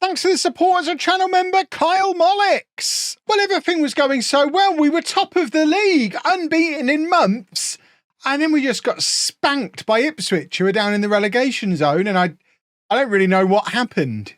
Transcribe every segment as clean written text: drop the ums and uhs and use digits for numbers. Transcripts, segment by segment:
Thanks to the support as a channel member, Kyle Mollix. Well, everything was going so well. We were top of the league, unbeaten in months. And then we just got spanked by Ipswich, who were down in the relegation zone. And I don't really know what happened.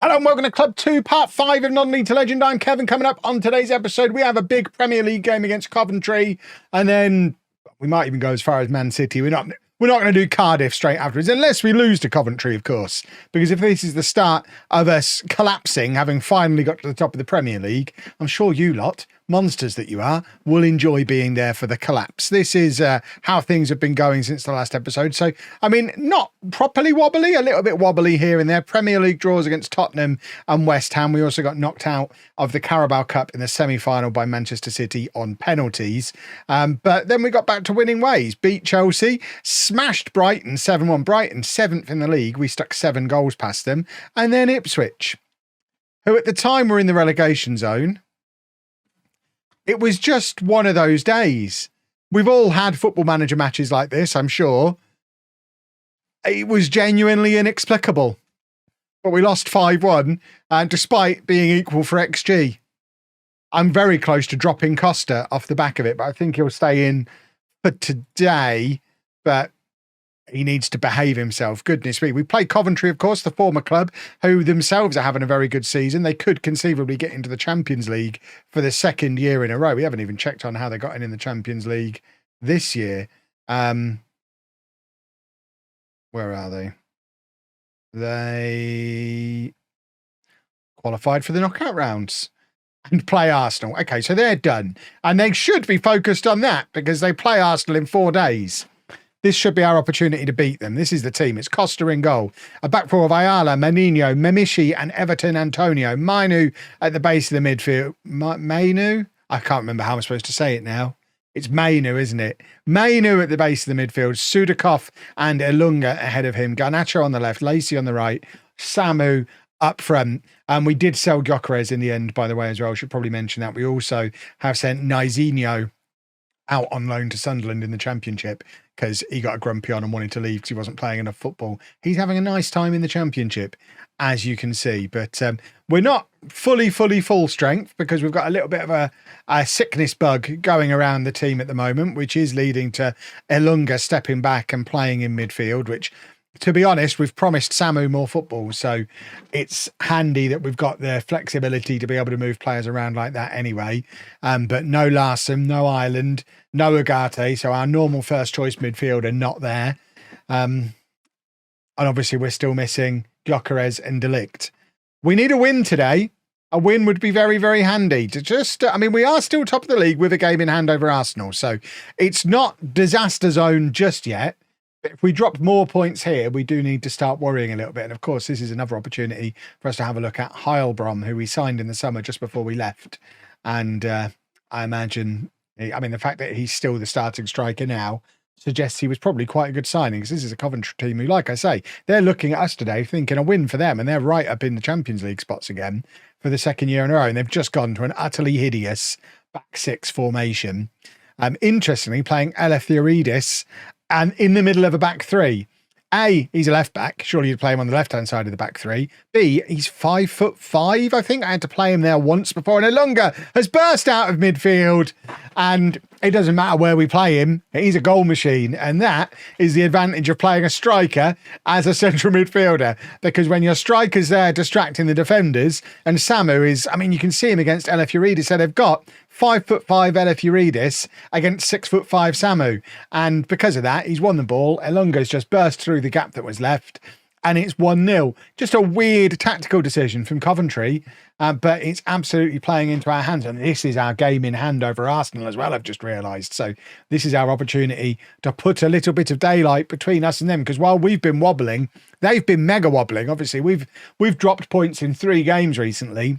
Hello and welcome to Club 2, Part 5 of Non-League to Legend. I'm Kevin. Coming up on today's episode, we have a big Premier League game against Coventry, and then we might even go as far as Man City. We're not going to do Cardiff straight afterwards, unless we lose to Coventry, of course, because if this is the start of us collapsing, having finally got to the top of the Premier League, I'm sure you lot, monsters that you are, will enjoy being there for the collapse. This is how things have been going since the last episode. So, I mean, not properly wobbly, a little bit wobbly here and there. Premier League draws against Tottenham and West Ham. We also got knocked out of the Carabao Cup in the semi-final by Manchester City on penalties. But then we got back to winning ways. Beat Chelsea, smashed Brighton 7-1. Brighton, 7th in the league. We stuck 7 goals past them. And then Ipswich, who at the time were in the relegation zone. It was just one of those days. We've all had Football Manager matches like this, I'm sure. It was genuinely inexplicable. But we lost 5-1, despite being equal for XG. I'm very close to dropping Costa off the back of it, but I think he'll stay in for today. But he needs to behave himself. Goodness me. We played Coventry, of course, the former club, who themselves are having a very good season. They could conceivably get into the Champions League for the second year in a row. We haven't even checked on how they got in the Champions League this year. Where are they? They qualified for the knockout rounds and play Arsenal. Okay, so they're done. And they should be focused on that because they play Arsenal in 4 days. This should be our opportunity to beat them. This is the team. It's Costa in goal. A back four of Ayala, Menino, Memishi and Everton Antonio. Mainu at the base of the midfield. Mainu? I can't remember how I'm supposed to say it now. It's Mainu, isn't it? Mainu at the base of the midfield. Sudakov and Ilunga ahead of him. Garnacho on the left. Lacey on the right. Samu up front. And we did sell Gyokeres in the end, by the way, as well. I should probably mention that. We also have sent Nizinho out on loan to Sunderland in the Championship because he got a grumpy on and wanted to leave because he wasn't playing enough football. He's having a nice time in the Championship, as you can see. But we're not fully full strength because we've got a little bit of a sickness bug going around the team at the moment, which is leading to Ilunga stepping back and playing in midfield, which, to be honest, we've promised Samu more football. So it's handy that we've got the flexibility to be able to move players around like that anyway. But no Larson, no Ireland, no Ugarte. So our normal first choice midfielder not there. And obviously we're still missing Gyokeres and Ligt. We need a win today. A win would be very, very handy to just, I mean, we are still top of the league with a game in hand over Arsenal. So it's not disaster zone just yet. If we drop more points here, we do need to start worrying a little bit. And of course, this is another opportunity for us to have a look at Heilbronn, who we signed in the summer just before we left. And I imagine, I mean, the fact that he's still the starting striker now suggests he was probably quite a good signing, because this is a Coventry team who, like I say, they're looking at us today thinking a win for them, and they're right up in the Champions League spots again for the second year in a row. And they've just gone to an utterly hideous back six formation. Interestingly, playing Eleftherides and in the middle of a back three. A, he's a left back. Surely you'd play him on the left-hand side of the back three. B, he's 5'5", I think. I had to play him there once before. And Ilunga has burst out of midfield. And it doesn't matter where we play him. He's a goal machine. And that is the advantage of playing a striker as a central midfielder. Because when your striker's there distracting the defenders, and Samu is, I mean, you can see him against Eleftherides. So they've got 5'5" Eleftherides against 6'5" Samu. And because of that, he's won the ball. Ilunga's just burst through the gap that was left. And it's 1-0. Just a weird tactical decision from Coventry. But it's absolutely playing into our hands. And this is our game in hand over Arsenal as well, I've just realised. So this is our opportunity to put a little bit of daylight between us and them. Because while we've been wobbling, they've been mega wobbling. Obviously, we've dropped points in 3 games recently,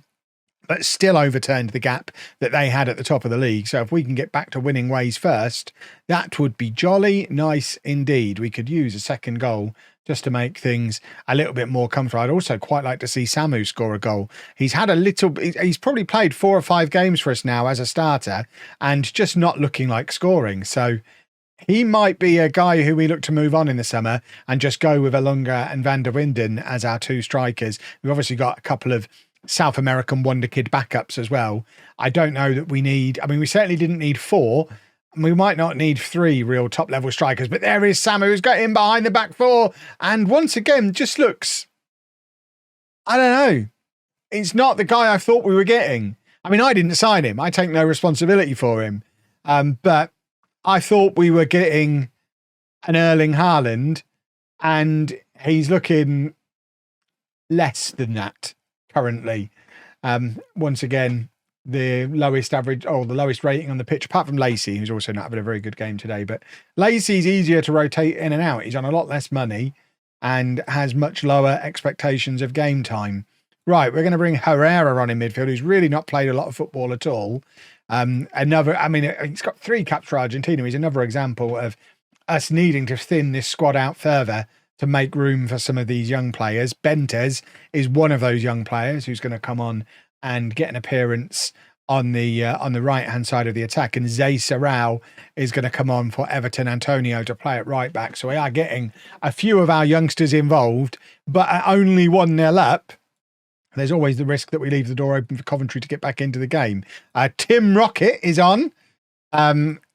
but still overturned the gap that they had at the top of the league. So if we can get back to winning ways first, that would be jolly nice indeed. We could use a second goal just to make things a little bit more comfortable. I'd also quite like to see Samu score a goal. He's probably played 4 or 5 games for us now as a starter and just not looking like scoring. So he might be a guy who we look to move on in the summer and just go with Ilunga and Van der Winden as our 2 strikers. We've obviously got a couple of South American wonder kid backups as well. I don't know that we need, we certainly didn't need 4. And we might not need 3 real top level strikers, but there is Samu who's got in behind the back 4. And once again, just looks, I don't know. It's not the guy I thought we were getting. I didn't sign him. I take no responsibility for him. But I thought we were getting an Erling Haaland, and he's looking less than that currently. Once again, the lowest average or the lowest rating on the pitch, apart from Lacey, who's also not having a very good game today. But Lacey's easier to rotate in and out. He's on a lot less money and has much lower expectations of game time. Right, we're going to bring Herrera on in midfield, who's really not played a lot of football at all. He's got 3 caps for Argentina. He's another example of us needing to thin this squad out further to make room for some of these young players. Bentes is one of those young players who's going to come on and get an appearance on the right-hand side of the attack. And Zay Sarau is going to come on for Everton Antonio to play at right back. So we are getting a few of our youngsters involved, but at only 1-0 up. There's always the risk that we leave the door open for Coventry to get back into the game. Tim Rocket is on.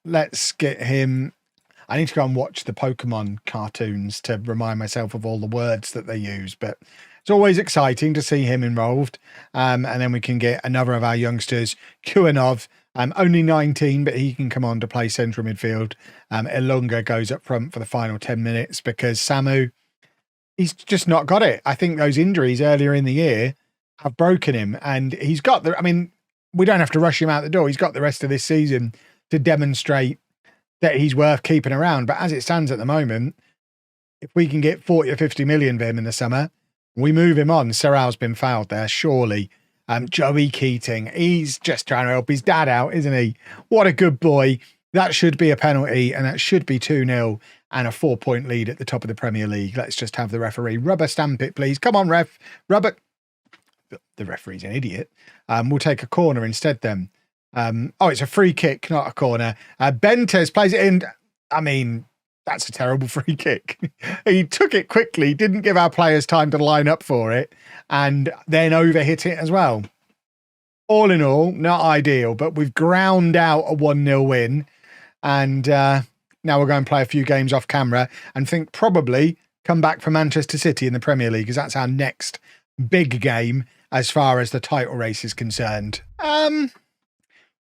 Let's get him. I need to go and watch the Pokemon cartoons to remind myself of all the words that they use, but it's always exciting to see him involved. And then we can get another of our youngsters, Kuanov, only 19, but he can come on to play central midfield. Ilunga goes up front for the final 10 minutes because Samu, he's just not got it. I think those injuries earlier in the year have broken him, and he's got we don't have to rush him out the door. He's got the rest of this season to demonstrate that he's worth keeping around. But as it stands at the moment, if we can get 40 or 50 million for him in the summer, we move him on. Serral's been fouled there, surely. Joey Keating, he's just trying to help his dad out, isn't he? What a good boy. That should be a penalty, and that should be 2-0 and a 4-point lead at the top of the Premier League. Let's just have the referee rubber stamp it, please. Come on, ref. Rubber. The referee's an idiot. We'll take a corner instead then. It's a free kick, not a corner. Bentes plays it in. That's a terrible free kick. He took it quickly, didn't give our players time to line up for it, and then overhit it as well. All in all, not ideal, but we've ground out a 1-0 win. And now we'll go and play a few games off camera and think probably come back for Manchester City in the Premier League, because that's our next big game as far as the title race is concerned.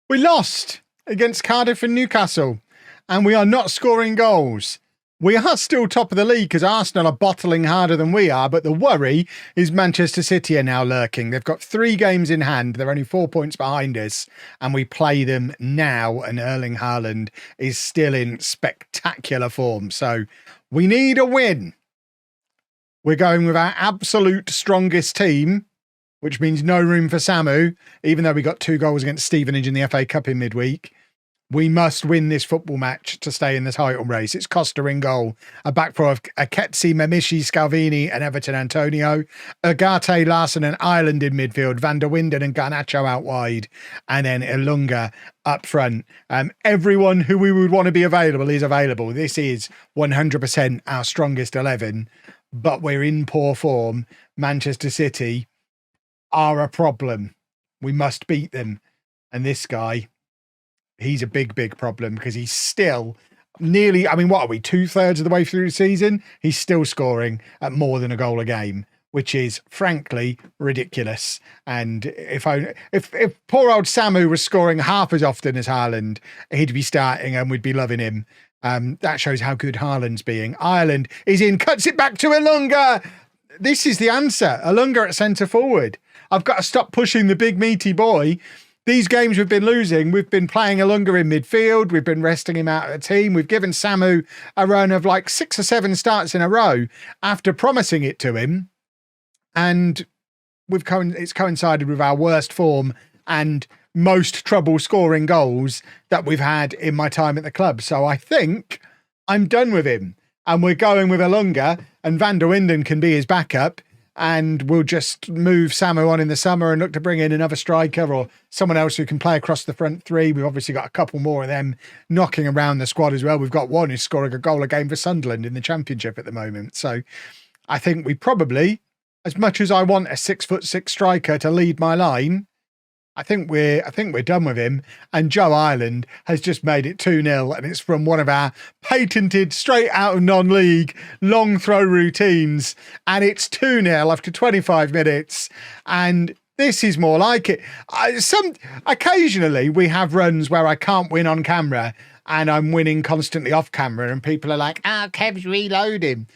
We lost against Cardiff and Newcastle, and we are not scoring goals. We are still top of the league because Arsenal are bottling harder than we are, but the worry is Manchester City are now lurking. They've got 3 games in hand. They're only 4 points behind us, and we play them now, and Erling Haaland is still in spectacular form. So we need a win. We're going with our absolute strongest team, which means no room for Samu, even though we got 2 goals against Stevenage in the FA Cup in midweek. We must win this football match to stay in the title race. It's Costa in goal, a back four of Aketsi, Memishi, Scalvini and Everton Antonio, Ugarte, Larson and Ireland in midfield, Van der Winden and Garnacho out wide, and then Ilunga up front. Everyone who we would want to be available is available. This is 100% our strongest 11, but we're in poor form. Manchester City are a problem. We must beat them. And this guy, he's a big, big problem because he's still nearly, what are we, 2/3 of the way through the season? He's still scoring at more than a goal a game, which is frankly ridiculous. And if poor old Samu was scoring half as often as Haaland, he'd be starting and we'd be loving him. That shows how good Haaland's being. Ireland is in, cuts it back to Ilunga. This is the answer. Ilunga at centre forward. I've got to stop pushing the big meaty boy. These games we've been losing, we've been playing Ilunga in midfield. We've been resting him out of the team. We've given Samu a run of like 6 or 7 starts in a row after promising it to him. And it's coincided with our worst form and most trouble scoring goals that we've had in my time at the club. So I think I'm done with him. and we're going with Ilunga, and Van der Winden can be his backup, and we'll just move Samu on in the summer and look to bring in another striker or someone else who can play across the front three. We've obviously got a couple more of them knocking around the squad as well. We've got one who's scoring a goal a game for Sunderland in the Championship at the moment. So I think we probably, as much as I want a 6'6" striker to lead my line, I think we're done with him. And Joe Ireland has just made it 2-0, and it's from one of our patented straight out of non-league long throw routines, and it's 2-0 after 25 minutes. And this is more like it. Occasionally we have runs where I can't win on camera and I'm winning constantly off camera, and people are like, Kev's reloading.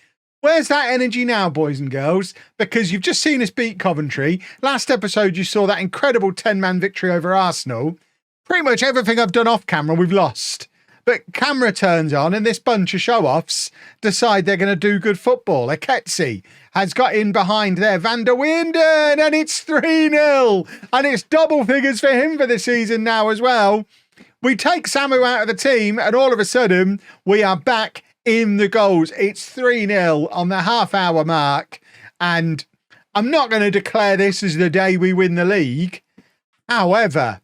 Where's that energy now, boys and girls? Because you've just seen us beat Coventry. Last episode, you saw that incredible 10-man victory over Arsenal. Pretty much everything I've done off camera, we've lost. But camera turns on and this bunch of show-offs decide they're going to do good football. Eketsi has got in behind there, Van der Winden, and it's 3-0. And it's double figures for him for the season now as well. We take Samu out of the team, and all of a sudden, we are back in the goals. It's 3-0 on the half-hour mark, and I'm not going to declare this as the day we win the league. However,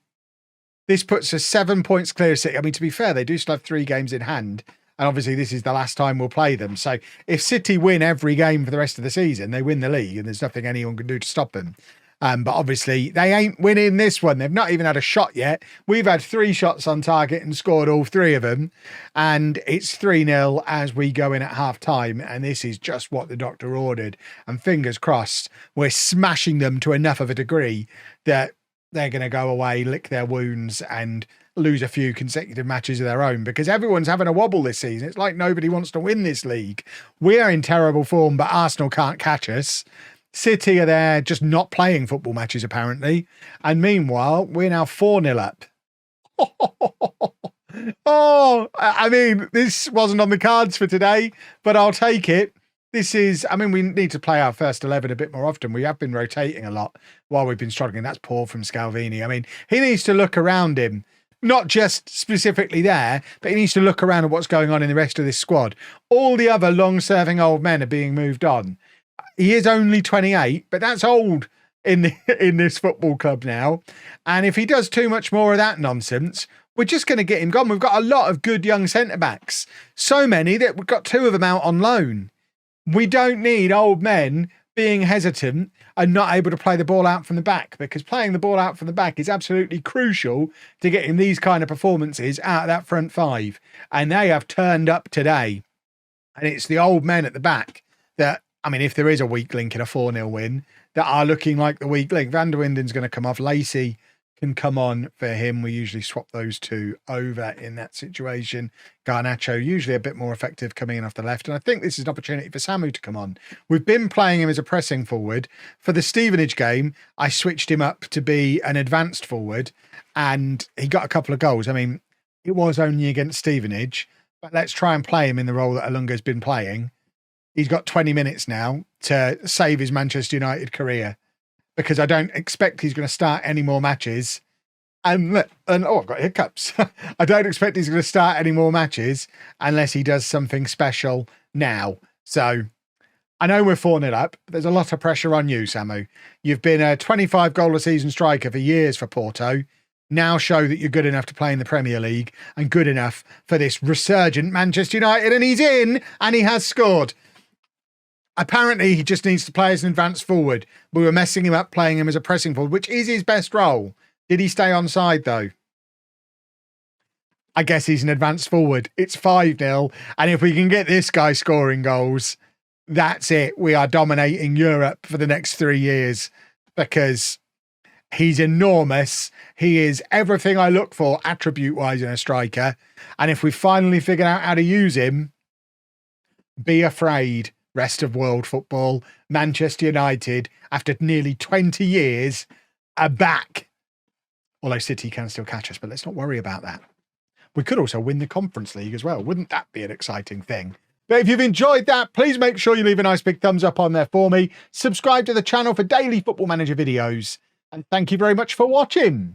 this puts us 7 points clear of City. I mean, to be fair, they do still have 3 games in hand, and obviously this is the last time we'll play them. So if City win every game for the rest of the season, they win the league, and there's nothing anyone can do to stop them. But obviously they ain't winning this one. They've not even had a shot yet. We've had 3 shots on target and scored all 3 of them. And it's 3-0 as we go in at half time. And this is just what the doctor ordered. And fingers crossed, we're smashing them to enough of a degree that they're going to go away, lick their wounds and lose a few consecutive matches of their own, because everyone's having a wobble this season. It's like nobody wants to win this league. We're in terrible form, but Arsenal can't catch us. City are there just not playing football matches, apparently. And meanwhile, we're now 4-0 up. Oh, I mean, this wasn't on the cards for today, but I'll take it. This is, I mean, we need to play our first 11 a bit more often. We have been rotating a lot while we've been struggling. That's poor from Scalvini. I mean, he needs to look around him, not just specifically there, but he needs to look around at what's going on in the rest of this squad. All the other long-serving old men are being moved on. He is only 28, but that's old in this football club now. And if he does too much more of that nonsense, we're just going to get him gone. We've got a lot of good young centre-backs. So many that we've got 2 of them out on loan. We don't need old men being hesitant and not able to play the ball out from the back, because playing the ball out from the back is absolutely crucial to getting these kind of performances out of that front 5. And they have turned up today. And it's the old men at the back that, I mean, if there is a weak link in a 4-0 win, that are looking like the weak link. Van der Winden's going to come off. Lacey can come on for him. We usually swap those 2 over in that situation. Garnacho, usually a bit more effective coming in off the left. And I think this is an opportunity for Samu to come on. We've been playing him as a pressing forward. For the Stevenage game, I switched him up to be an advanced forward, and he got a couple of goals. I mean, it was only against Stevenage, but let's try and play him in the role that Ilunga's been playing. He's got 20 minutes now to save his Manchester United career, because I don't expect he's going to start any more matches. And oh, I've got hiccups. I don't expect he's going to start any more matches unless he does something special now. So I know we're 4-0 up, but there's a lot of pressure on you, Samu. You've been a 25 goal a season striker for years for Porto. Now show that you're good enough to play in the Premier League and good enough for this resurgent Manchester United. And he's in, and he has scored. Apparently, he just needs to play as an advanced forward. We were messing him up playing him as a pressing forward, which is his best role. Did he stay on side, though? I guess he's an advanced forward. It's 5-0. And if we can get this guy scoring goals, that's it. We are dominating Europe for the next 3 years, because he's enormous. He is everything I look for attribute-wise in a striker. And if we finally figured out how to use him, be afraid. Rest of world football, Manchester United, after nearly 20 years, are back. Although City can still catch us, but let's not worry about that. We could also win the Conference League as well. Wouldn't that be an exciting thing? But if you've enjoyed that, please make sure you leave a nice big thumbs up on there for me. Subscribe to the channel for daily Football Manager videos. And thank you very much for watching.